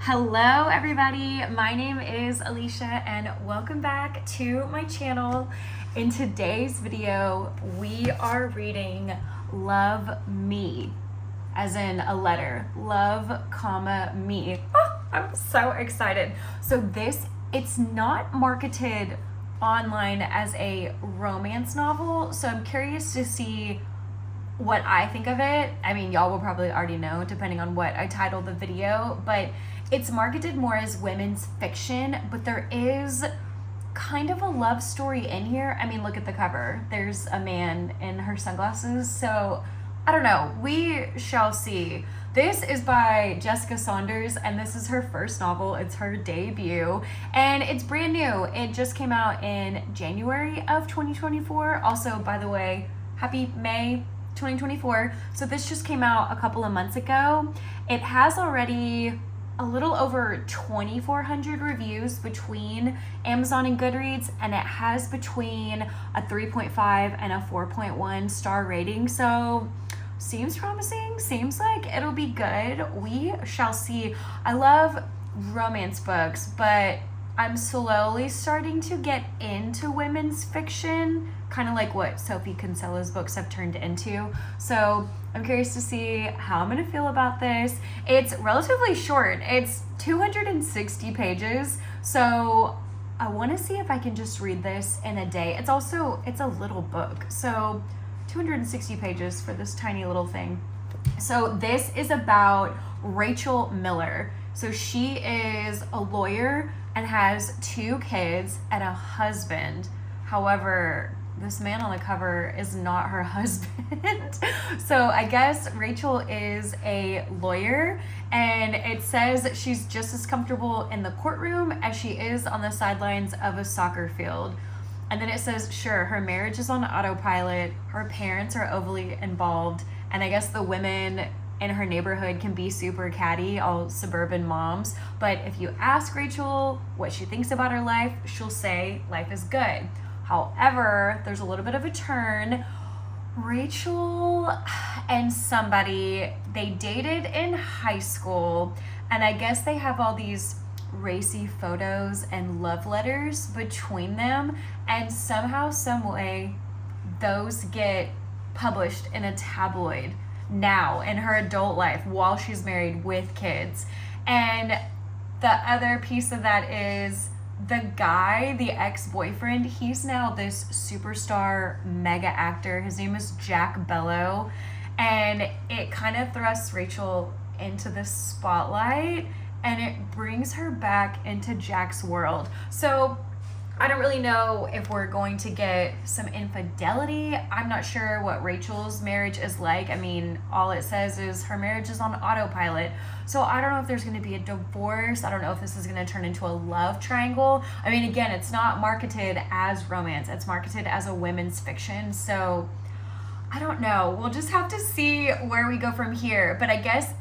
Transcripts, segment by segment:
Hello everybody, my name is Alicia and welcome back to my channel. In today's video, we are reading Love Me, as in a letter, love, comma, me. Oh, I'm so excited. So it's not marketed online as a romance novel, so I'm curious to see what I think of it. I mean, y'all will probably already know depending on what I titled the video, but it's marketed more as women's fiction, but there is kind of a love story in here. I mean, look at the cover. There's a man in her sunglasses, so I don't know. We shall see. This is by Jessica Saunders, and this is her first novel. It's her debut, and it's brand new. It just came out in January of 2024. Also, by the way, happy May 2024. So this just came out a couple of months ago. It has already a little over 2,400 reviews between Amazon and Goodreads, and it has between a 3.5 and a 4.1 star rating. So seems promising, seems like it'll be good. We shall see. I love romance books, but I'm slowly starting to get into women's fiction, kind of like what Sophie Kinsella's books have turned into. So I'm curious to see how I'm going to feel about this. It's relatively short. It's 260 pages. So I want to see if I can just read this in a day. It's a little book. So 260 pages for this tiny little thing. So this is about Rachel Miller. So she is a lawyer and has 2 kids and a husband. However, this man on the cover is not her husband. So I guess Rachel is a lawyer, and it says she's just as comfortable in the courtroom as she is on the sidelines of a soccer field. And then it says, sure, her marriage is on autopilot, her parents are overly involved, and I guess the women in her neighborhood can be super catty, all suburban moms. But if you ask Rachel what she thinks about her life, she'll say life is good. However, there's a little bit of a turn. Rachel and somebody, they dated in high school, and I guess they have all these racy photos and love letters between them, and somehow, some way, those get published in a tabloid now in her adult life while she's married with kids. And the other piece of that is the guy, the ex-boyfriend, he's now this superstar mega actor. His name is Jack Bellow, and it kind of thrusts Rachel into the spotlight, and it brings her back into Jack's world. So I don't really know if we're going to get some infidelity. I'm not sure what Rachel's marriage is like. I mean, all it says is her marriage is on autopilot. So I don't know if there's going to be a divorce. I don't know if this is going to turn into a love triangle. I mean, again, it's not marketed as romance. It's marketed as a women's fiction. So I don't know. We'll just have to see where we go from here. But I guess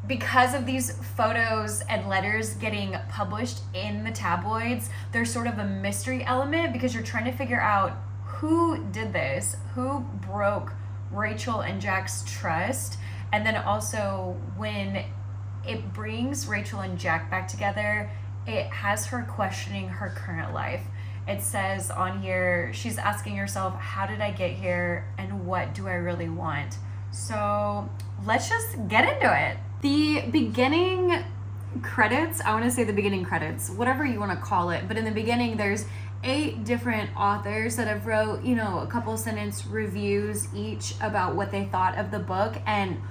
because of these photos and letters getting published in the tabloids, there's sort of a mystery element because you're trying to figure out who did this, who broke Rachel and Jack's trust. And then also when it brings Rachel and Jack back together, it has her questioning her current life. It says on here, she's asking herself, how did I get here and what do I really want? So let's just get into it. The beginning credits, I want to say the beginning credits, whatever you want to call it, but in the beginning there's 8 different authors that have wrote, a couple sentence reviews each about what they thought of the book, and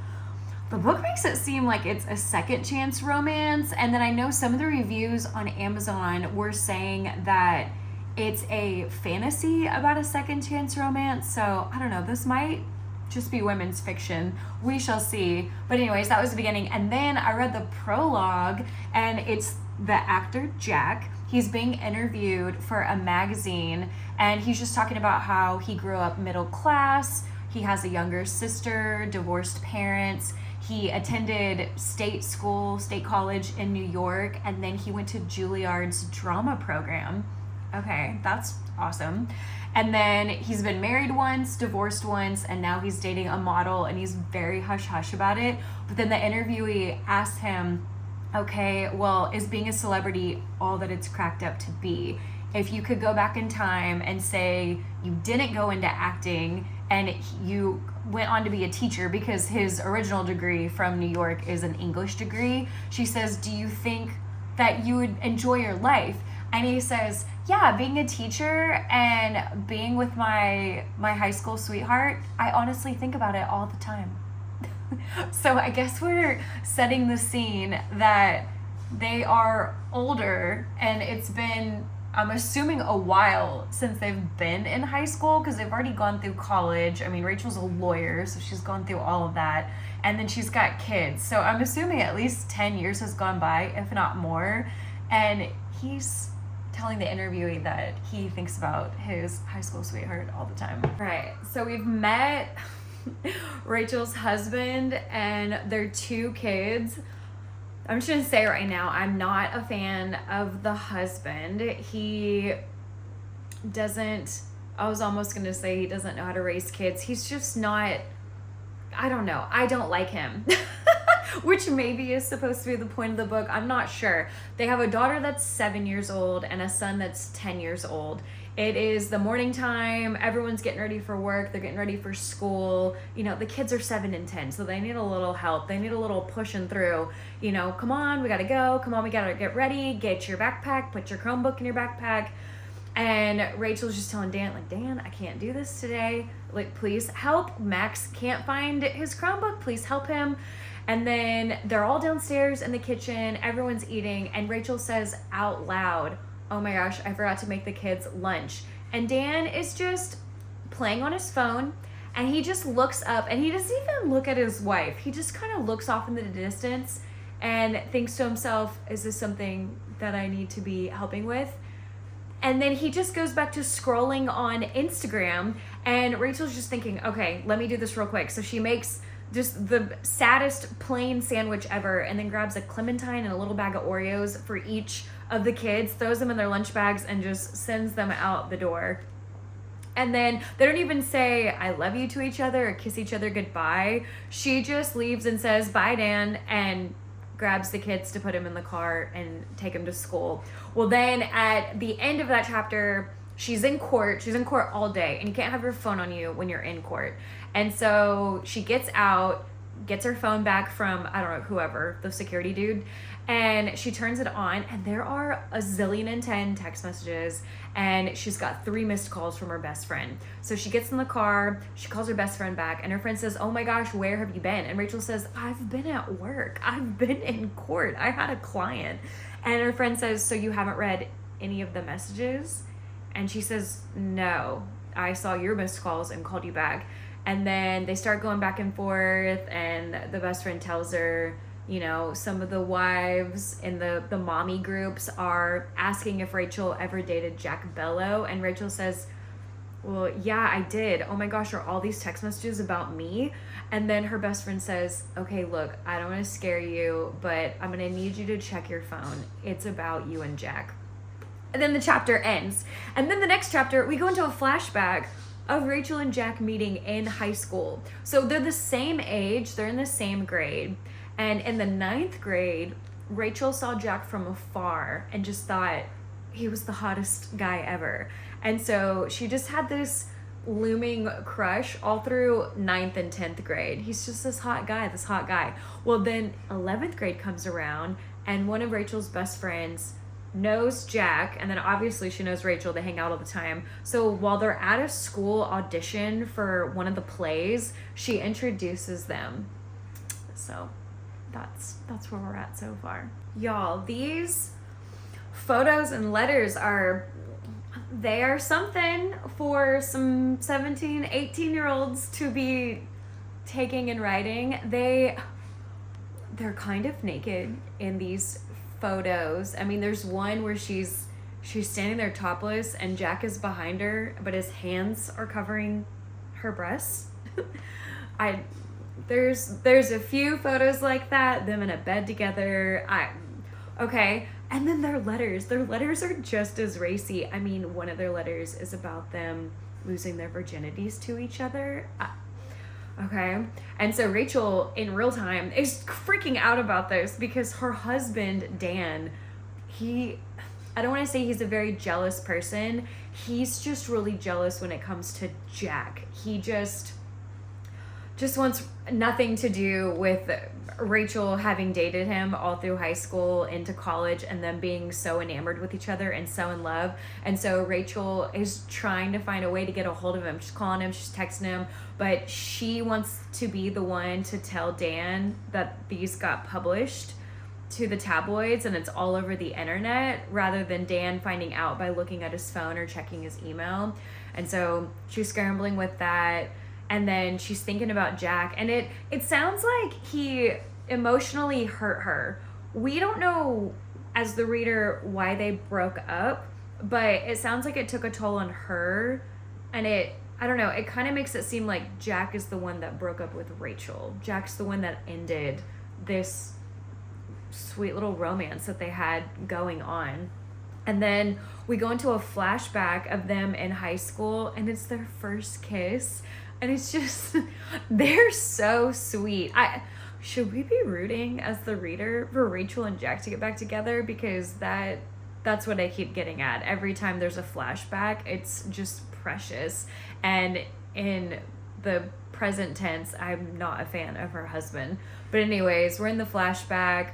the book makes it seem like it's a second chance romance. And then I know some of the reviews on Amazon were saying that it's a fantasy about a second chance romance. So I don't know, this might just be women's fiction. We shall see. But anyways, that was the beginning. And then I read the prologue, and it's the actor Jack. He's being interviewed for a magazine, and he's just talking about how he grew up middle class. He has a younger sister, divorced parents. He attended state college in New York, and then he went to Juilliard's drama program. Okay, that's awesome. And then he's been married once, divorced once, and now he's dating a model, and he's very hush-hush about it. But then the interviewee asked him, Okay, well, is being a celebrity all that it's cracked up to be? If you could go back in time and say you didn't go into acting and you went on to be a teacher, because his original degree from New York is an English degree, she says, do you think that you would enjoy your life? And he says, yeah, being a teacher and being with my high school sweetheart, I honestly think about it all the time. So I guess we're setting the scene that they are older, and it's been, I'm assuming, a while since they've been in high school, because they've already gone through college. I mean, Rachel's a lawyer, so she's gone through all of that. And then she's got kids. So I'm assuming at least 10 years has gone by, if not more. And he's telling the interviewee that he thinks about his high school sweetheart all the time. Right. So we've met Rachel's husband and their 2 kids. I'm just gonna say right now, I'm not a fan of the husband. He doesn't, I was almost gonna say he doesn't know how to raise kids. He's just not, I don't know. I don't like him. Which maybe is supposed to be the point of the book. I'm not sure. They have a daughter that's 7 years old and a son that's 10 years old. It is the morning time. Everyone's getting ready for work. They're getting ready for school. You know, the kids are 7 and 10, so they need a little help. They need a little pushing through. You know, come on, we gotta go. Come on, we gotta get ready. Get your backpack. Put your Chromebook in your backpack. And Rachel's just telling Dan, like, Dan, I can't do this today. Like, please help. Max can't find his Chromebook. Please help him. And then they're all downstairs in the kitchen. Everyone's eating. And Rachel says out loud, oh my gosh, I forgot to make the kids lunch. And Dan is just playing on his phone. And he just looks up, and he doesn't even look at his wife. He just kind of looks off in the distance and thinks to himself, is this something that I need to be helping with? And then he just goes back to scrolling on Instagram, and Rachel's just thinking, okay, let me do this real quick. So she makes just the saddest plain sandwich ever, and then grabs a clementine and a little bag of Oreos for each of the kids, throws them in their lunch bags, and just sends them out the door. And then they don't even say I love you to each other or kiss each other goodbye. She just leaves and says, bye, Dan, and grabs the kids to put him in the car and take him to school. Well, then at the end of that chapter, she's in court. She's in court all day, and you can't have your phone on you when you're in court. And so she gets out, gets her phone back from, I don't know, whoever, the security dude, and she turns it on, and there are a zillion and 10 text messages, and she's got 3 missed calls from her best friend. So she gets in the car, she calls her best friend back, and her friend says, oh my gosh, where have you been? And Rachel says, I've been at work. I've been in court. I had a client. And her friend says, so you haven't read any of the messages? And she says, no, I saw your missed calls and called you back. And then they start going back and forth, and the best friend tells her, you know, some of the wives in the mommy groups are asking if Rachel ever dated Jack Bello. And Rachel says, well, yeah, I did. Oh my gosh, are all these text messages about me? And then her best friend says, okay, look, I don't want to scare you, but I'm going to need you to check your phone. It's about you and Jack. And then the chapter ends. And then the next chapter, we go into a flashback of Rachel and Jack meeting in high school. So they're the same age, they're in the same grade. And in the 9th grade, Rachel saw Jack from afar and just thought he was the hottest guy ever. And so she just had this looming crush all through 9th and 10th grade. He's just this hot guy. Well, then 11th grade comes around, and one of Rachel's best friends knows Jack, and then obviously she knows Rachel. They hang out all the time. So while they're at a school audition for one of the plays, she introduces them. So that's where we're at so far. Y'all, these photos and letters are something for some 17, 18-year-olds to be taking and writing. They're kind of naked in these photos. I mean, there's one where she's standing there topless and Jack is behind her, but his hands are covering her breasts. There's a few photos like that, them in a bed together. Okay. And then their letters are just as racy. I mean, one of their letters is about them losing their virginities to each other. Okay. And so Rachel in real time is freaking out about this because her husband, Dan, I don't want to say he's a very jealous person. He's just really jealous when it comes to Jack. He just wants nothing to do with Rachel having dated him all through high school into college and them being so enamored with each other and so in love. And so Rachel is trying to find a way to get a hold of him. She's calling him, she's texting him, but she wants to be the one to tell Dan that these got published to the tabloids and it's all over the internet rather than Dan finding out by looking at his phone or checking his email. And so she's scrambling with that. And then she's thinking about Jack, and it sounds like he emotionally hurt her. We don't know as the reader why they broke up, but it sounds like it took a toll on her. And I don't know, it kind of makes it seem like Jack is the one that broke up with Rachel. Jack's the one that ended this sweet little romance that they had going on. And then we go into a flashback of them in high school, and it's their first kiss. And it's just, they're so sweet. Should we be rooting as the reader for Rachel and Jack to get back together? Because that's what I keep getting at. Every time there's a flashback, it's just precious. And in the present tense, I'm not a fan of her husband. But anyways, we're in the flashback.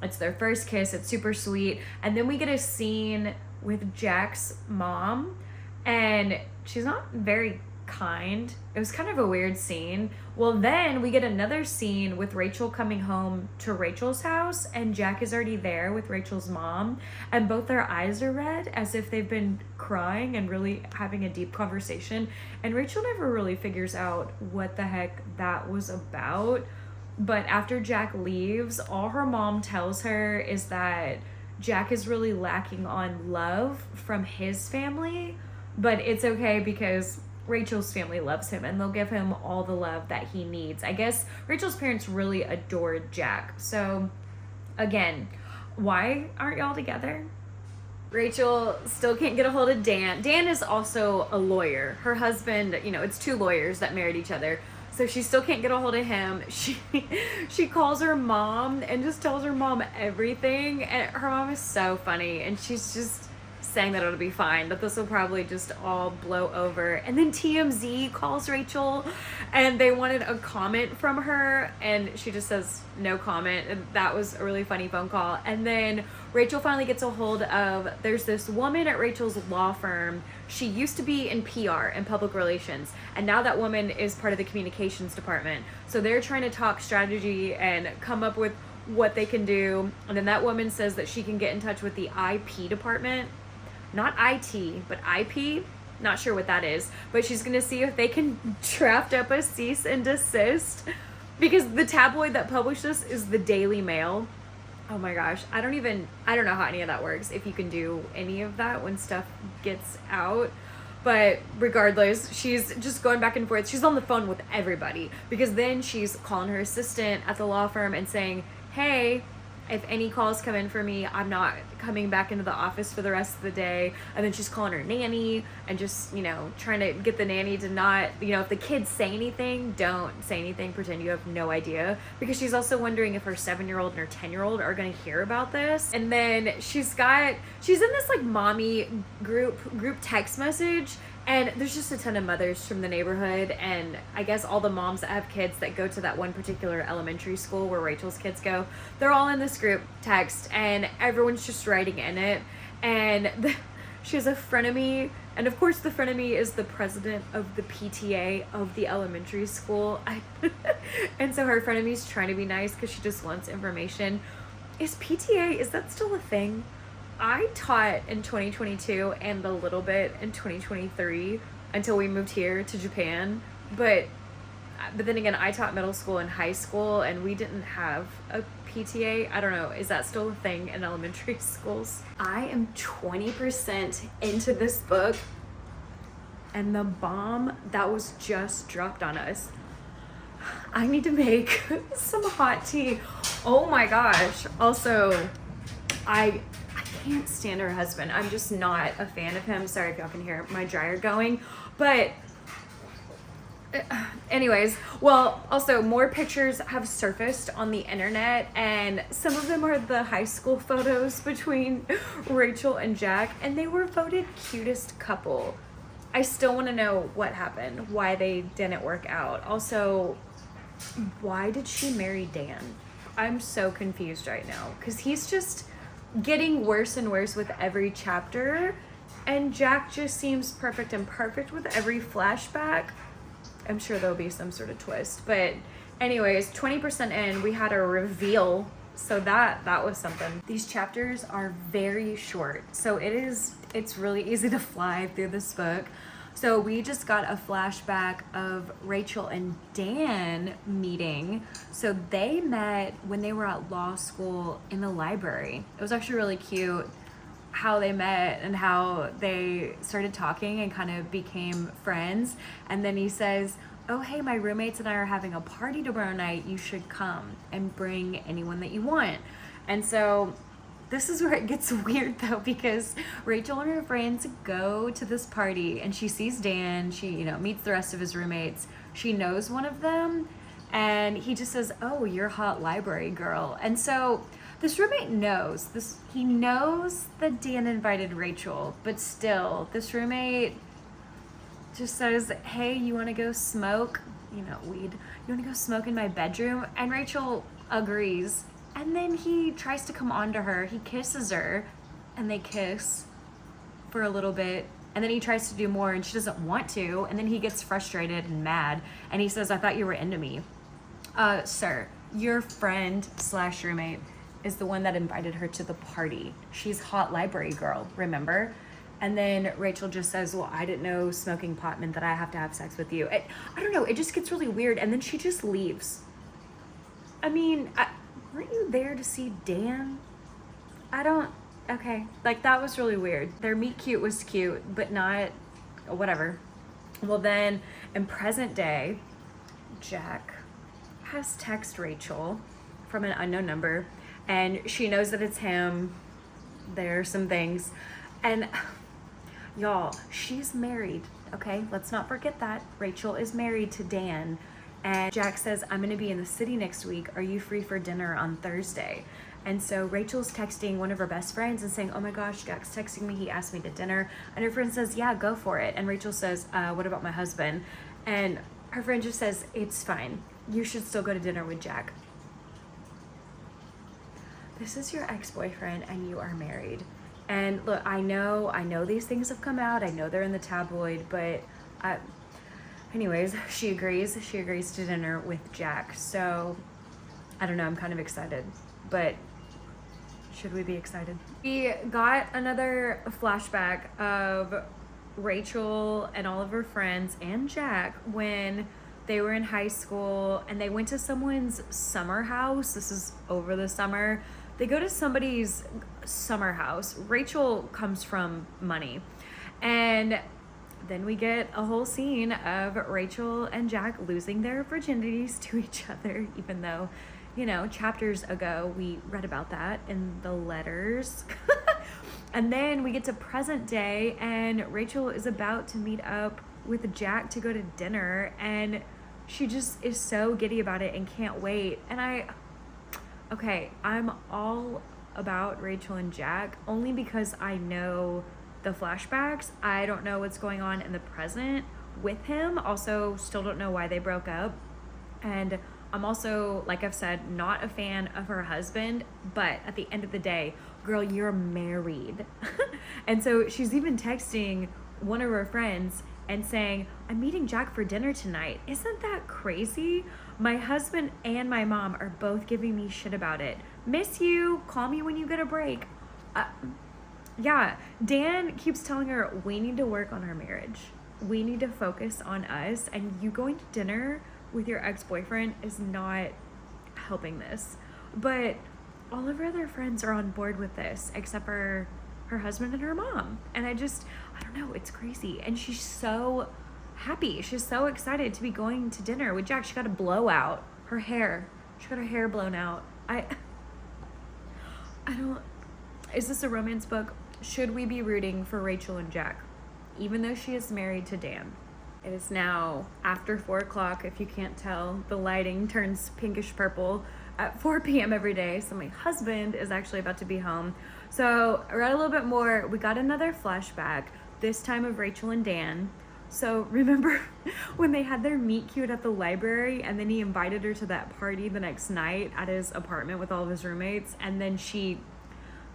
It's their first kiss. It's super sweet. And then we get a scene with Jack's mom. And she's not very kind. It was kind of a weird scene. Well, then we get another scene with Rachel coming home to Rachel's house, and Jack is already there with Rachel's mom, and both their eyes are red as if they've been crying and really having a deep conversation. And Rachel never really figures out what the heck that was about. But after Jack leaves, all her mom tells her is that Jack is really lacking on love from his family, but it's okay because Rachel's family loves him and they'll give him all the love that he needs. I guess Rachel's parents really adored Jack. So again, why aren't y'all together? Rachel still can't get a hold of Dan. Dan is also a lawyer. Her husband, it's two lawyers that married each other. So she still can't get a hold of him. She calls her mom and just tells her mom everything. And her mom is so funny. And she's just saying that it'll be fine, that this will probably just all blow over. And then TMZ calls Rachel and they wanted a comment from her and she just says no comment. And that was a really funny phone call. And then Rachel finally gets a hold of, there's this woman at Rachel's law firm. She used to be in PR and public relations, and now that woman is part of the communications department. So they're trying to talk strategy and come up with what they can do. And then that woman says that she can get in touch with the IP department. Not IT, but IP. Not sure what that is. But she's going to see if they can draft up a cease and desist. Because the tabloid that published this is the Daily Mail. Oh my gosh. I don't know how any of that works. If you can do any of that when stuff gets out. But regardless, she's just going back and forth. She's on the phone with everybody. Because then she's calling her assistant at the law firm and saying, hey, if any calls come in for me, I'm not coming back into the office for the rest of the day. And then she's calling her nanny and just, trying to get the nanny to not, if the kids say anything, don't say anything, pretend you have no idea. Because she's also wondering if her 7-year-old and her 10-year-old are going to hear about this. And then she's in this like mommy group text message. And there's just a ton of mothers from the neighborhood, and I guess all the moms that have kids that go to that one particular elementary school where Rachel's kids go, they're all in this group text, and everyone's just writing in it. And she has a frenemy, and of course the frenemy is the president of the PTA of the elementary school. And so her frenemy's trying to be nice because she just wants information. Is that still a thing? I taught in 2022 and a little bit in 2023 until we moved here to Japan. But then again, I taught middle school and high school and we didn't have a PTA. I don't know. Is that still a thing in elementary schools? I am 20% into this book and the bomb that was just dropped on us. I need to make some hot tea. Oh my gosh. Also, I can't stand her husband. I'm just not a fan of him. Sorry if y'all can hear my dryer going, but Anyways, well, also more pictures have surfaced on the internet, and some of them are the high school photos between Rachel and Jack, and they were voted cutest couple. I still want to know what happened, why they didn't work out. Also, why did she marry Dan? I'm so confused right now because he's just getting worse and worse with every chapter, and Jack just seems perfect and perfect with every flashback. I'm sure there'll be some sort of twist, but anyways, 20% in, we had a reveal, so that was something. These chapters are very short, so it's really easy to fly through this book. So we just got a flashback of Rachel and Dan meeting. So they met when they were at law school in the library. It was actually really cute how they met and how they started talking and kind of became friends. And then he says, oh, hey, my roommates and I are having a party tomorrow night. You should come and bring anyone that you want. And so this is where it gets weird though, because Rachel and her friends go to this party and she sees Dan. She, meets the rest of his roommates. She knows one of them and he just says, oh, you're a hot library girl. And so this roommate knows this. He knows that Dan invited Rachel, but still, this roommate just says, hey, you want to go smoke, weed? You want to go smoke in my bedroom? And Rachel agrees. And then he tries to come on to her. He kisses her, and they kiss for a little bit. And then he tries to do more, and she doesn't want to. And then he gets frustrated and mad, and he says, I thought you were into me. Sir, your friend / roommate is the one that invited her to the party. She's hot library girl, remember? And then Rachel just says, well, I didn't know smoking pot meant that I have to have sex with you. I don't know, it just gets really weird. And then she just leaves. I mean, weren't you there to see Dan? Okay. Like, that was really weird. Their meet cute was cute, but not, whatever. Well, then, in present day, Jack has texted Rachel from an unknown number, and she knows that it's him. There are some things. And y'all, she's married, okay? Let's not forget that. Rachel is married to Dan. And Jack says, I'm gonna be in the city next week. Are you free for dinner on Thursday? And so Rachel's texting one of her best friends and saying, oh my gosh, Jack's texting me. He asked me to dinner. And her friend says, yeah, go for it. And Rachel says, what about my husband? And her friend just says, it's fine. You should still go to dinner with Jack. This is your ex-boyfriend and you are married. And look, I know these things have come out. I know they're in the tabloid, but anyways, she agrees to dinner with Jack. So I don't know, I'm kind of excited, but should we be excited? We got another flashback of Rachel and all of her friends and Jack when they were in high school and they went to someone's summer house. This is over the summer. They go to somebody's summer house. Rachel comes from money. And then we get a whole scene of Rachel and Jack losing their virginities to each other, even though, chapters ago we read about that in the letters. And then we get to present day and Rachel is about to meet up with Jack to go to dinner, and she just is so giddy about it and can't wait. And I'm all about Rachel and Jack only because I know the flashbacks. I don't know what's going on in the present with him. Also, still don't know why they broke up. And I'm also, like I've said, not a fan of her husband, but at the end of the day, girl, you're married. And so she's even texting one of her friends and saying, I'm meeting Jack for dinner tonight. Isn't that crazy? My husband and my mom are both giving me shit about it. Miss you. Call me when you get a break. Yeah, Dan keeps telling her, we need to work on our marriage. We need to focus on us. And you going to dinner with your ex-boyfriend is not helping this. But all of her other friends are on board with this, except for her husband and her mom. And I don't know, it's crazy. And she's so happy. She's so excited to be going to dinner with Jack. She got a blowout. Her hair. She got her hair blown out. Is this a romance book? Should we be rooting for Rachel and Jack? Even though she is married to Dan. It is now after 4 o'clock. If you can't tell, the lighting turns pinkish purple at 4 p.m. every day. So my husband is actually about to be home. So I read a little bit more. We got another flashback, this time of Rachel and Dan. So remember when they had their meet cute at the library, and then he invited her to that party the next night at his apartment with all of his roommates, and then she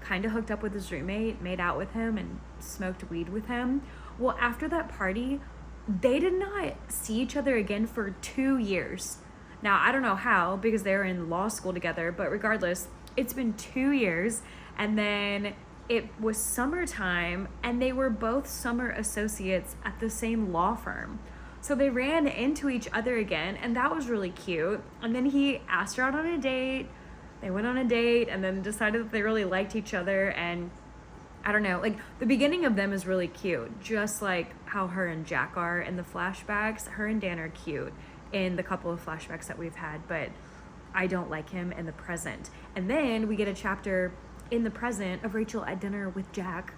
kind of hooked up with his roommate, made out with him, and smoked weed with him. Well, after that party, they did not see each other again for 2 years. Now, I don't know how, because they were in law school together, but regardless, it's been 2 years, and then it was summertime, and they were both summer associates at the same law firm. So they ran into each other again, and that was really cute. And then he asked her out on a date. They went on a date and then decided that they really liked each other. And I don't know, like the beginning of them is really cute, just like how her and Jack are in the flashbacks. Her and Dan are cute in the couple of flashbacks that we've had, but I don't like him in the present. And then we get a chapter in the present of Rachel at dinner with Jack,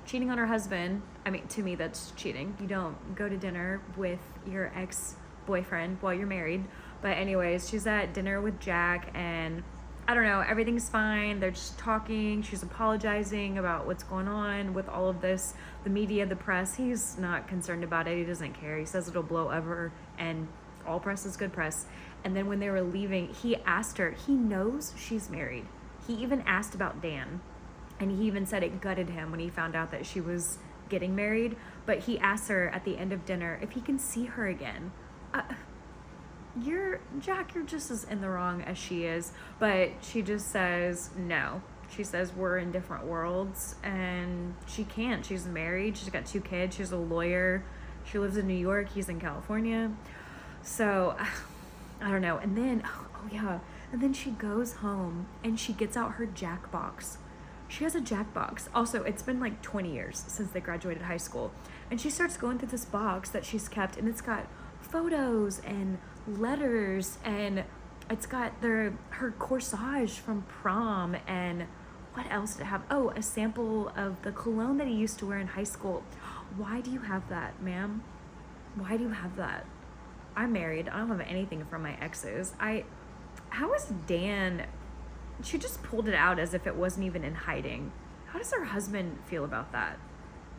cheating on her husband. I mean, to me, that's cheating. You don't go to dinner with your ex-boyfriend while you're married. But anyways, she's at dinner with Jack, and I don't know, everything's fine. They're just talking. She's apologizing about what's going on with all of this. The media, the press, he's not concerned about it. He doesn't care. He says it'll blow over, and all press is good press. And then when they were leaving, he asked her, he knows she's married. He even asked about Dan, and he even said it gutted him when he found out that she was getting married. But he asked her at the end of dinner if he can see her again. You're just as in the wrong as she is. But she just says no. She says we're in different worlds, and she can't. She's married. She's got 2 kids. She's a lawyer. She lives in New York. He's in California. So I don't know. And then, oh yeah. And then she goes home and she gets out her Jack box. She has a Jack box. Also, it's been like 20 years since they graduated high school. And she starts going through this box that she's kept, and it's got photos and letters, and it's got her corsage from prom, and what else did it have? Oh, a sample of the cologne that he used to wear in high school. Why do you have that, ma'am? Why do you have that? I'm married. I don't have anything from my exes. How is Dan? She just pulled it out as if it wasn't even in hiding. How does her husband feel about that?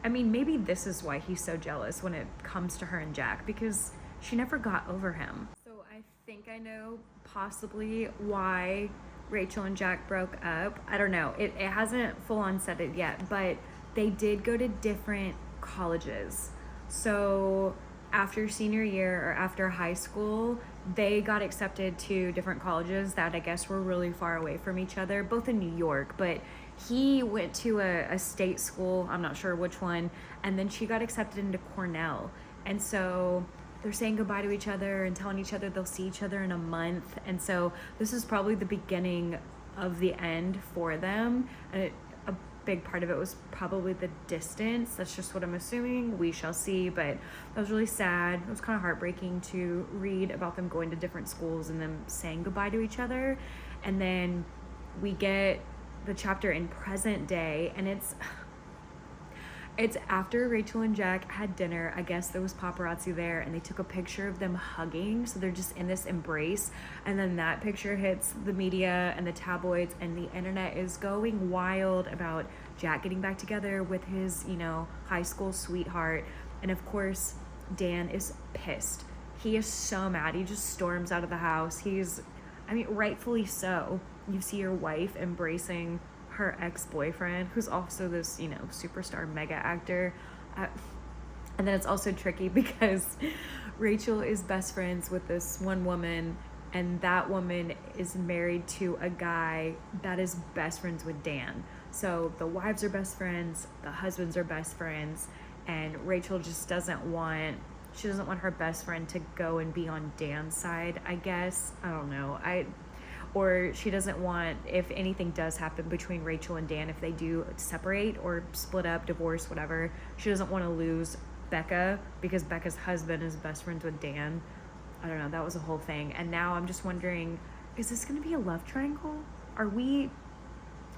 I mean, maybe this is why he's so jealous when it comes to her and Jack, because she never got over him. So I think I know possibly why Rachel and Jack broke up. I don't know. It hasn't full on said it yet, but they did go to different colleges. So after senior year or after high school, they got accepted to different colleges that I guess were really far away from each other, both in New York. But he went to a state school, I'm not sure which one, and then she got accepted into Cornell. And so they're saying goodbye to each other and telling each other they'll see each other in a month. And so this is probably the beginning of the end for them. And a big part of it was probably the distance. That's just what I'm assuming. We shall see. But that was really sad. It was kind of heartbreaking to read about them going to different schools and them saying goodbye to each other. And then we get the chapter in present day, and it's after Rachel and Jack had dinner. I guess there was paparazzi there, and they took a picture of them hugging. So they're just in this embrace. And then that picture hits the media and the tabloids, and the internet is going wild about Jack getting back together with his, high school sweetheart. And of course, Dan is pissed. He is so mad. He just storms out of the house. Rightfully so. You see your wife embracing her ex-boyfriend, who's also this, superstar mega actor. And then it's also tricky because Rachel is best friends with this one woman, and that woman is married to a guy that is best friends with Dan. So the wives are best friends, the husbands are best friends, and Rachel just doesn't want her best friend to go and be on Dan's side, I guess. I don't know. Or she doesn't want, if anything does happen between Rachel and Dan, if they do separate or split up, divorce, whatever, she doesn't want to lose Becca because Becca's husband is best friends with Dan. I don't know. That was a whole thing. And now I'm just wondering, is this going to be a love triangle? Are we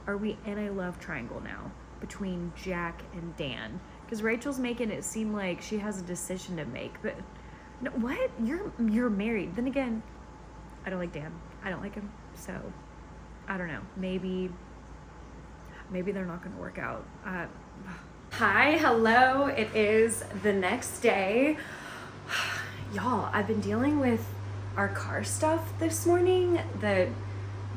in a love triangle now between Jack and Dan? Because Rachel's making it seem like she has a decision to make. But no, what? You're married. Then again, I don't like Dan. I don't like him. So I don't know. Maybe they're not going to work out. Hi, hello. It is the next day. Y'all, I've been dealing with our car stuff this morning. The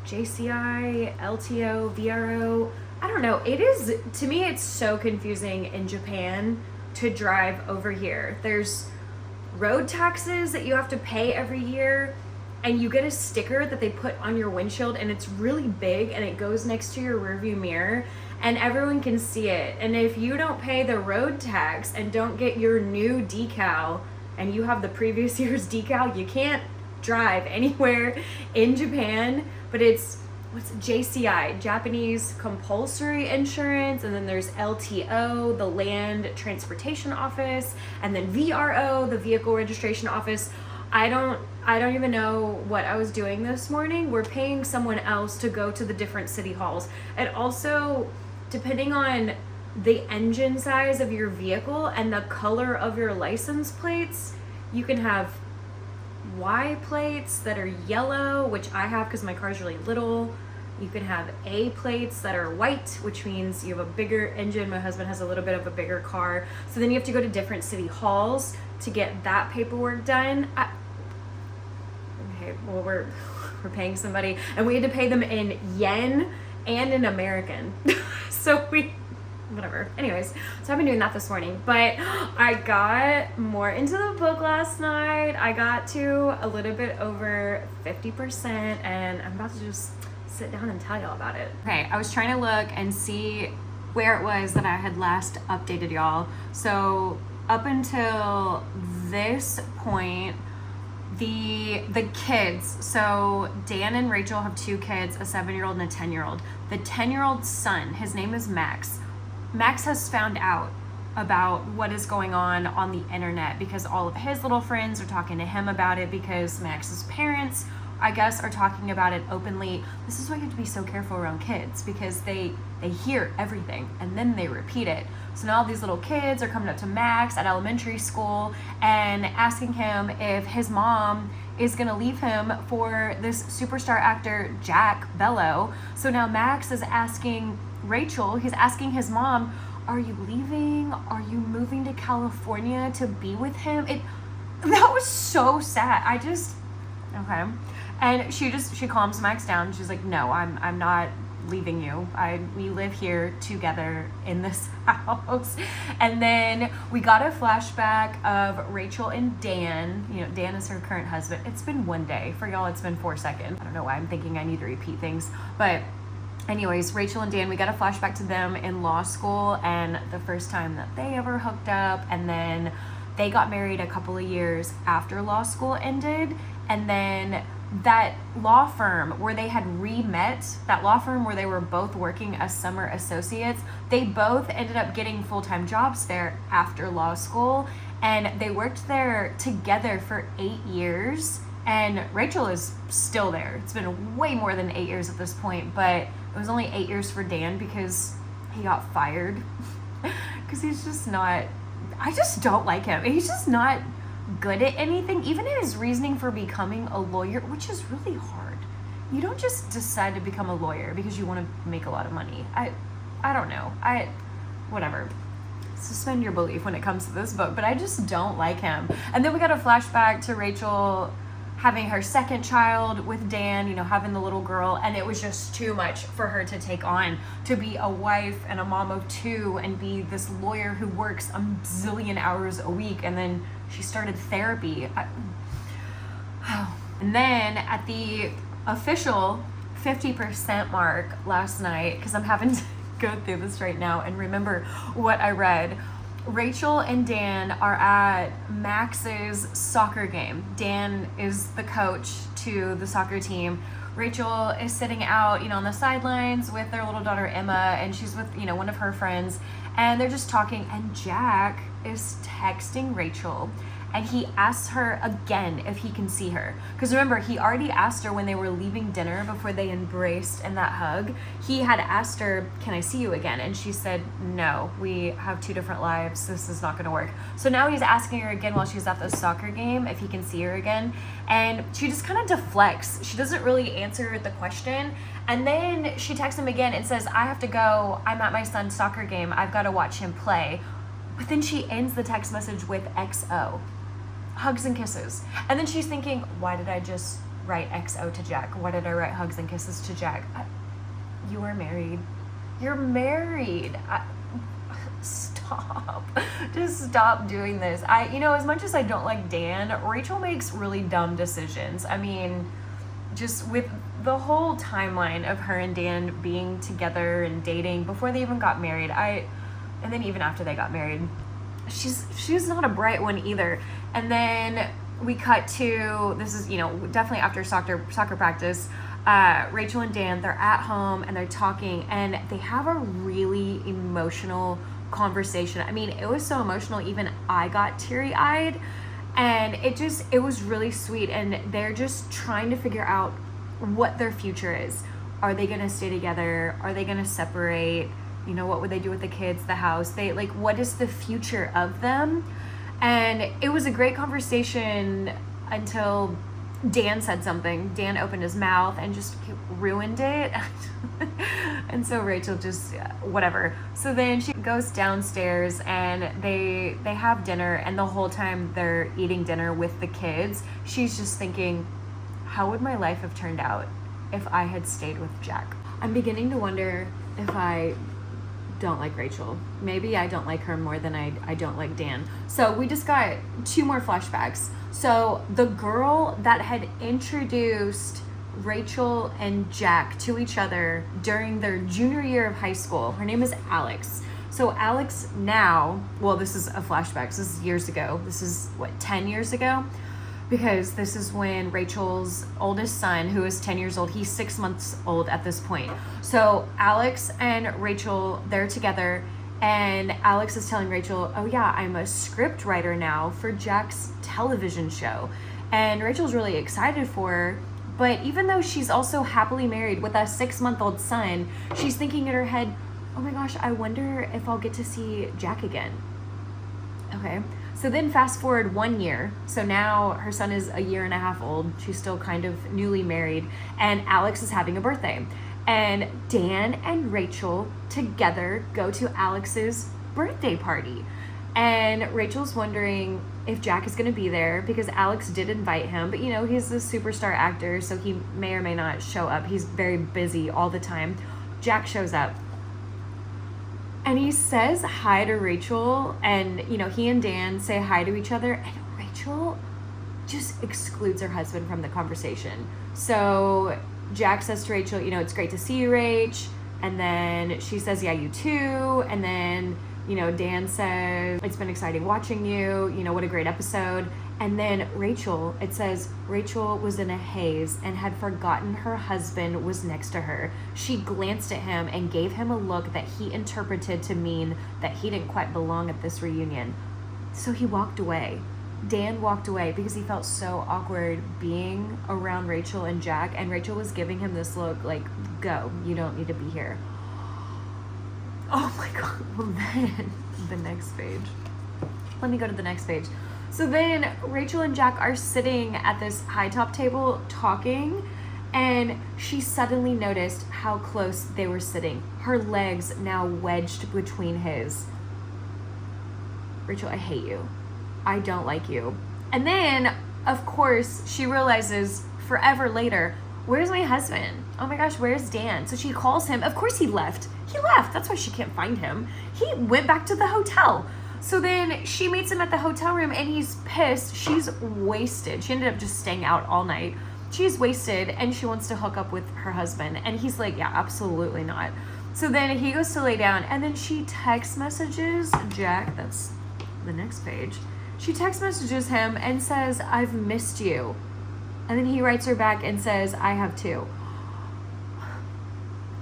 JCI, LTO, VRO. I don't know. It is, to me, it's so confusing in Japan to drive over here. There's road taxes that you have to pay every year, and you get a sticker that they put on your windshield, and it's really big, and it goes next to your rearview mirror, and everyone can see it. And if you don't pay the road tax and don't get your new decal, and you have the previous year's decal, you can't drive anywhere in Japan. But it's, what's JCI, Japanese Compulsory Insurance, and then there's LTO, the Land Transportation Office, and then VRO, the Vehicle Registration Office. I don't even know what I was doing this morning. We're paying someone else to go to the different city halls. And also, depending on the engine size of your vehicle and the color of your license plates, you can have Y plates that are yellow, which I have because my car's really little. You can have A plates that are white, which means you have a bigger engine. My husband has a little bit of a bigger car. So then you have to go to different city halls to get that paperwork done. Okay, well, we're paying somebody, and we had to pay them in yen and in American. So whatever. Anyways, so I've been doing that this morning, but I got more into the book last night. I got to a little bit over 50%, and I'm about to just sit down and tell y'all about it. Okay, I was trying to look and see where it was that I had last updated y'all. So up until this point, the kids, so Dan and Rachel have 2 kids, a 7-year-old and a 10-year-old. The 10-year-old son, his name is Max. Max has found out about what is going on the internet because all of his little friends are talking to him about it, because Max's parents, I guess, are talking about it openly. This is why you have to be so careful around kids, because they hear everything and then they repeat it. So now these little kids are coming up to Max at elementary school and asking him if his mom is gonna leave him for this superstar actor Jack Bello. So now Max is asking Rachel, he's asking his mom, are you leaving? Are you moving to California to be with him? That was so sad. Okay. And she calms Max down. She's like, no, I'm not leaving you. We live here together in this house. And then we got a flashback of Rachel and Dan. You know, Dan is her current husband. It's been one day. For y'all, it's been 4 seconds. I don't know why I'm thinking I need to repeat things. But anyways, Rachel and Dan, we got a flashback to them in law school and the first time that they ever hooked up. And then they got married a couple of years after law school ended. And then that law firm where they had re-met, that law firm where they were both working as summer associates, they both ended up getting full-time jobs there after law school, and they worked there together for 8 years. And Rachel is still there. It's been way more than 8 years at this point, but it was only 8 years for Dan because he got fired. Because he's just not, I just don't like him. He's just not good at anything. Even his reasoning for becoming a lawyer, which is really hard. You don't just decide to become a lawyer because you want to make a lot of money. I don't know. Whatever. Suspend your belief when it comes to this book, but I just don't like him. And then we got a flashback to Rachel having her second child with Dan, you know, having the little girl, and it was just too much for her to take on, to be a wife and a mom of 2 and be this lawyer who works a zillion hours a week. And then she started therapy. And then at the official 50% mark last night, because I'm having to go through this right now and remember what I read, Rachel and Dan are at Max's soccer game. Dan is the coach to the soccer team. Rachel is sitting out, you know, on the sidelines with their little daughter Emma, and she's with, you know, one of her friends, and they're just talking, and Jack is texting Rachel, and he asks her again if he can see her. Because remember, he already asked her when they were leaving dinner before they embraced in that hug. He had asked her, can I see you again? And she said, no, we have two different lives. This is not going to work. So now he's asking her again while she's at the soccer game if he can see her again. And she just kind of deflects. She doesn't really answer the question. And then she texts him again and says, I have to go. I'm at my son's soccer game. I've got to watch him play. But then she ends the text message with XO. Hugs and kisses. And then she's thinking, why did I just write XO to Jack? Why did I write hugs and kisses to Jack? You are married. You're married. Stop. Just stop doing this. As much as I don't like Dan, Rachel makes really dumb decisions. I mean, just with the whole timeline of her and Dan being together and dating before they even got married, and then even after they got married, she's not a bright one either. And then we cut to, this is, definitely after soccer practice, Rachel and Dan, they're at home and they're talking and they have a really emotional conversation. I mean, it was so emotional, even I got teary-eyed, and it was really sweet. And they're just trying to figure out what their future is. Are they gonna stay together? Are they gonna separate? What would they do with the kids, the house? What is the future of them? And it was a great conversation until Dan said something. Dan opened his mouth and just ruined it. And so Rachel just, whatever. So then she goes downstairs and they have dinner, and the whole time they're eating dinner with the kids, she's just thinking, how would my life have turned out if I had stayed with Jack? I'm beginning to wonder if I don't like Rachel. Maybe I don't like her more than I don't like Dan. So we just got 2 more flashbacks. So the girl that had introduced Rachel and Jack to each other during their junior year of high school, her name is Alex. So Alex now, well, this is a flashback. This is years ago. This is 10 years ago? Because this is when Rachel's oldest son, who is 10 years old, he's 6 months old at this point. So Alex and Rachel, they're together, and Alex is telling Rachel, oh yeah, I'm a script writer now for Jack's television show. And Rachel's really excited for her, but even though she's also happily married with a 6-month-old son, she's thinking in her head, oh my gosh, I wonder if I'll get to see Jack again. Okay. So then fast forward 1 year. So now her son is a 1.5 years old. She's still kind of newly married, and Alex is having a birthday. And Dan and Rachel together go to Alex's birthday party. And Rachel's wondering if Jack is going to be there because Alex did invite him, but he's a superstar actor, so he may or may not show up. He's very busy all the time. Jack shows up. And he says hi to Rachel, and, he and Dan say hi to each other, and Rachel just excludes her husband from the conversation. So Jack says to Rachel, it's great to see you, Rach. And then she says, yeah, you too. And then, Dan says, it's been exciting watching you, what a great episode. And then Rachel, it says, Rachel was in a haze and had forgotten her husband was next to her. She glanced at him and gave him a look that he interpreted to mean that he didn't quite belong at this reunion. So he walked away. Dan walked away because he felt so awkward being around Rachel and Jack, and Rachel was giving him this look like, go, you don't need to be here. Oh my God. Well, then the next page. Let me go to the next page. So then Rachel and Jack are sitting at this high top table talking, and she suddenly noticed how close they were sitting. Her legs now wedged between his. Rachel, I hate you. I don't like you. And then, of course, she realizes forever later, where's my husband? Oh my gosh, where's Dan? So she calls him. Of course he left. He left. That's why she can't find him. He went back to the hotel. So then she meets him at the hotel room, and he's pissed. She's wasted. She ended up just staying out all night. She's wasted, and she wants to hook up with her husband. And he's like, yeah, absolutely not. So then he goes to lay down, and then she text messages Jack. That's the next page. She text messages him and says, I've missed you. And then he writes her back and says, I have too.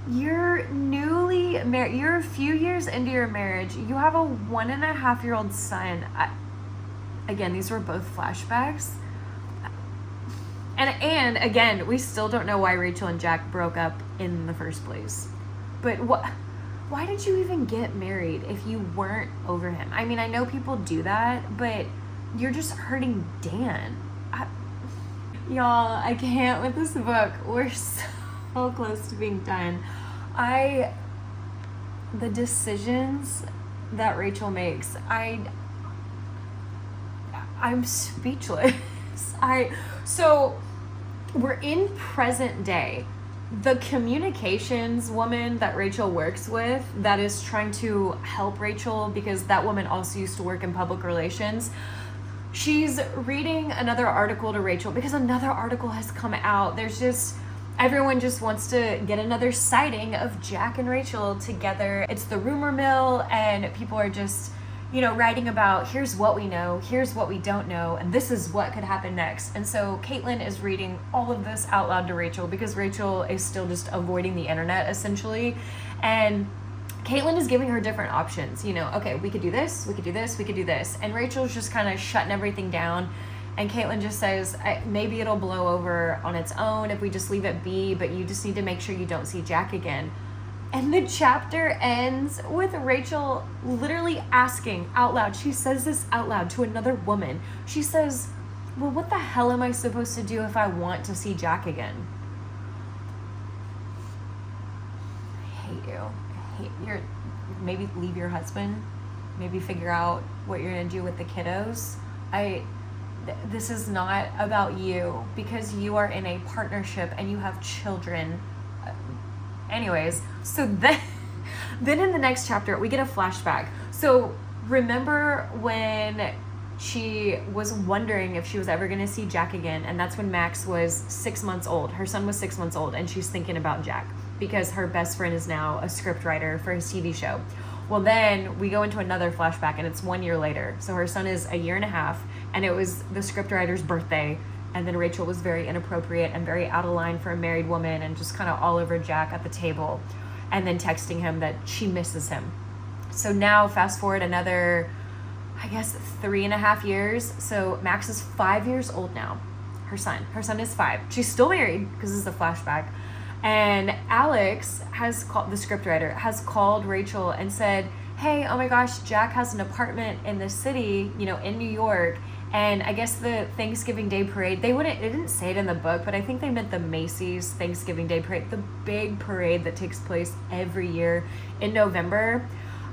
You're newly married. You're a few years into your marriage. You have a 1.5-year-old son. again, these were both flashbacks. And again, we still don't know why Rachel and Jack broke up in the first place. But why did you even get married if you weren't over him? I mean, I know people do that, but you're just hurting Dan. Y'all, I can't with this book. We're so close to being done. The decisions that Rachel makes, I'm speechless. So we're in present day. The communications woman that Rachel works with, that is trying to help Rachel, because that woman also used to work in public relations, she's reading another article to Rachel because another article has come out. Everyone just wants to get another sighting of Jack and Rachel together. It's the rumor mill, and people are just, writing about, here's what we know, here's what we don't know, and this is what could happen next. And so Caitlin is reading all of this out loud to Rachel because Rachel is still just avoiding the internet, essentially. And Caitlin is giving her different options. Okay, we could do this, we could do this, we could do this. And Rachel's just kind of shutting everything down. And Caitlin just says, maybe it'll blow over on its own if we just leave it be, but you just need to make sure you don't see Jack again. And the chapter ends with Rachel literally asking out loud. She says this out loud to another woman. She says, well, what the hell am I supposed to do if I want to see Jack again? I hate you. Maybe leave your husband. Maybe figure out what you're going to do with the kiddos. This is not about you, because you are in a partnership and you have children. Anyways, so then in the next chapter, we get a flashback. So remember when she was wondering if she was ever going to see Jack again, and that's when Max was 6 months old. Her son was 6 months old, and she's thinking about Jack because her best friend is now a script writer for his TV show. Well, then we go into another flashback, and it's 1 year later. So her son is 1.5 years, and it was the script writer's birthday. And then Rachel was very inappropriate and very out of line for a married woman, and just kind of all over Jack at the table, and then texting him that she misses him. So now fast forward another, 3.5 years. So Max is 5 years old now. Her son is 5. She's still married because this is a flashback. And Alex the scriptwriter has called Rachel and said, hey, oh my gosh, Jack has an apartment in the city, in New York. And I guess the Thanksgiving Day parade, it didn't say it in the book, but I think they meant the Macy's Thanksgiving Day parade, the big parade that takes place every year in November.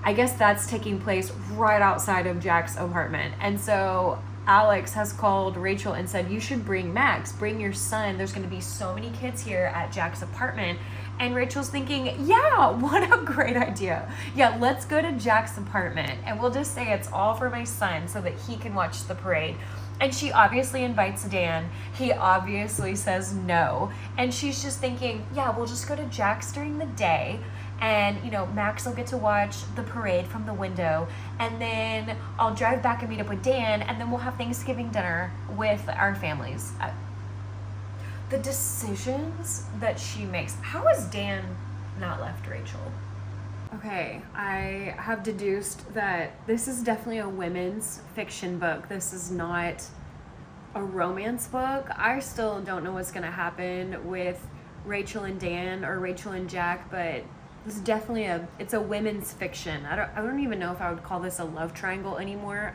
I guess that's taking place right outside of Jack's apartment. And so Alex has called Rachel and said, you should bring Max, bring your son. There's going to be so many kids here at Jack's apartment. And Rachel's thinking, yeah, what a great idea. Yeah, let's go to Jack's apartment, and we'll just say it's all for my son so that he can watch the parade. And she obviously invites Dan. He obviously says no. And she's just thinking, yeah, we'll just go to Jack's during the day, and Max will get to watch the parade from the window, and then I'll drive back and meet up with Dan, and then we'll have Thanksgiving dinner with our families. The decisions that she makes. How has Dan not left Rachel? Okay, I have deduced that this is definitely a women's fiction book. This is not a romance book. I still don't know what's going to happen with Rachel and Dan or Rachel and Jack, but this is definitely it's a women's fiction. I don't even know if I would call this a love triangle anymore.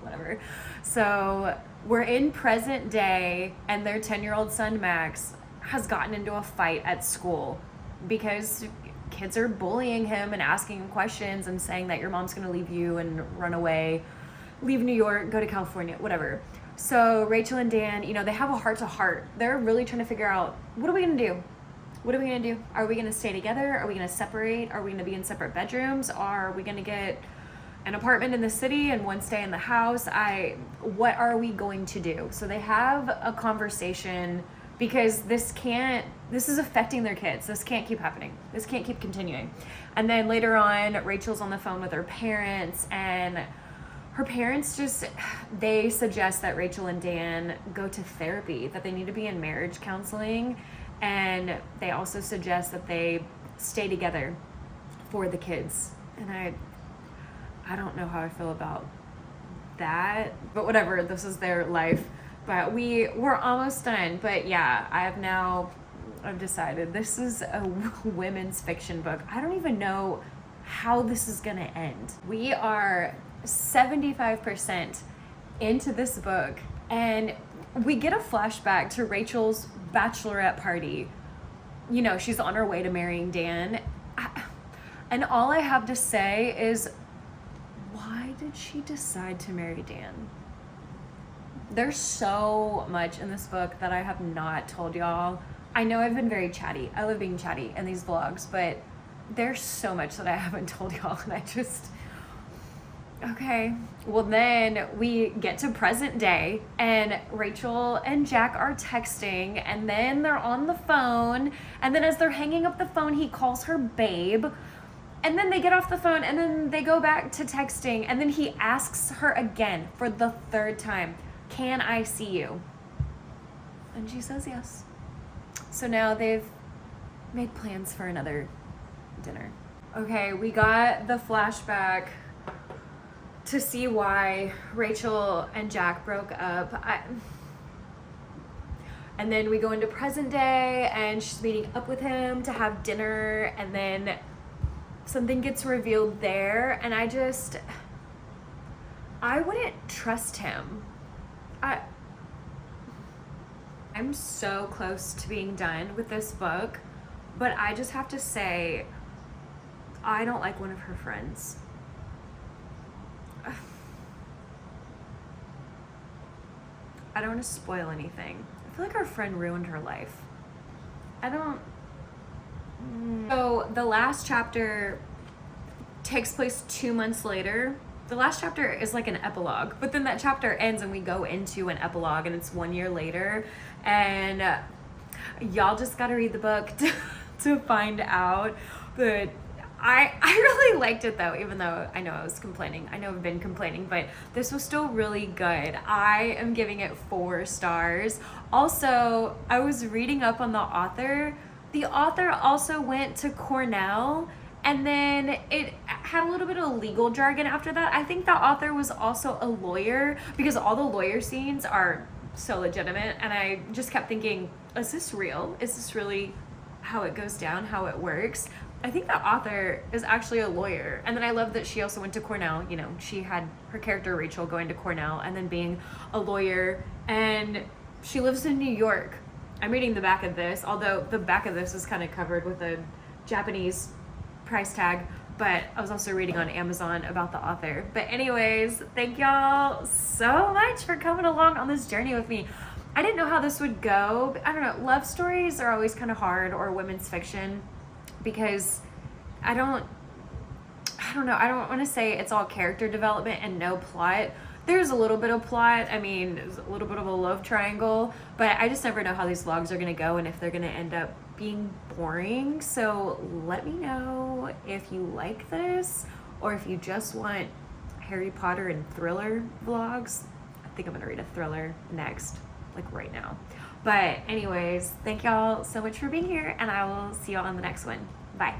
Whatever. So we're in present day, and their 10-year-old son, Max, has gotten into a fight at school because kids are bullying him and asking him questions and saying that your mom's going to leave you and run away, leave New York, go to California, whatever. So Rachel and Dan, they have a heart-to-heart. They're really trying to figure out, what are we going to do? What are we going to do? Are we going to stay together? Are we going to separate? Are we going to be in separate bedrooms? Are we going to get an apartment in the city and one stay in the house? What are we going to do? So they have a conversation, because this is affecting their kids. This can't keep happening. This can't keep continuing. And then later on, Rachel's on the phone with her parents, and her parents they suggest that Rachel and Dan go to therapy, that they need to be in marriage counseling, and they also suggest that they stay together for the kids. And I don't know how I feel about that. But whatever, this is their life. But we're almost done. But yeah, I've decided this is a women's fiction book. I don't even know how this is gonna end. We are 75% into this book, and we get a flashback to Rachel's bachelorette party. You know, she's on her way to marrying Dan. And all I have to say is, why did she decide to marry Dan? There's so much in this book that I have not told y'all. I know I've been very chatty. I love being chatty in these vlogs, but there's so much that I haven't told y'all, and okay. Well, then we get to present day, and Rachel and Jack are texting, and then they're on the phone, and then as they're hanging up the phone, he calls her babe, and then they get off the phone, and then they go back to texting, and then he asks her again for the third time, can I see you? And she says yes. So now they've made plans for another dinner. Okay, we got the flashback to see why Rachel and Jack broke up. And then we go into present day, and she's meeting up with him to have dinner, and then something gets revealed there, and I wouldn't trust him. I'm so close to being done with this book, but I just have to say, I don't like one of her friends. I don't want to spoil anything. I feel like our friend ruined her life. So the last chapter takes place 2 months later. The last chapter is like an epilogue, but then that chapter ends and we go into an epilogue, and it's 1 year later, and y'all just gotta read the book to find out. But I really liked it though, even though I know I was complaining. I know I've been complaining, but this was still really good. I am giving it 4 stars. Also, I was reading up on the author. The author also went to Cornell, and then it had a little bit of legal jargon after that. I think the author was also a lawyer, because all the lawyer scenes are so legitimate, and I just kept thinking, is this real? Is this really how it goes down, how it works? I think the author is actually a lawyer. And then I love that she also went to Cornell. You know, she had her character Rachel going to Cornell and then being a lawyer, and she lives in New York. I'm reading the back of this, although the back of this is kind of covered with a Japanese price tag, but I was also reading on Amazon about the author. But anyways, thank y'all so much for coming along on this journey with me. I didn't know how this would go. I don't know, love stories are always kind of hard, or women's fiction, because I don't know, I don't want to say it's all character development and no plot. There's a little bit of plot. I mean, there's a little bit of a love triangle, but I just never know how these vlogs are going to go and if they're going to end up being boring. So let me know if you like this, or if you just want Harry Potter and thriller vlogs. I think I'm going to read a thriller next, like right now. But anyways, thank y'all so much for being here, and I will see y'all on the next one. Bye.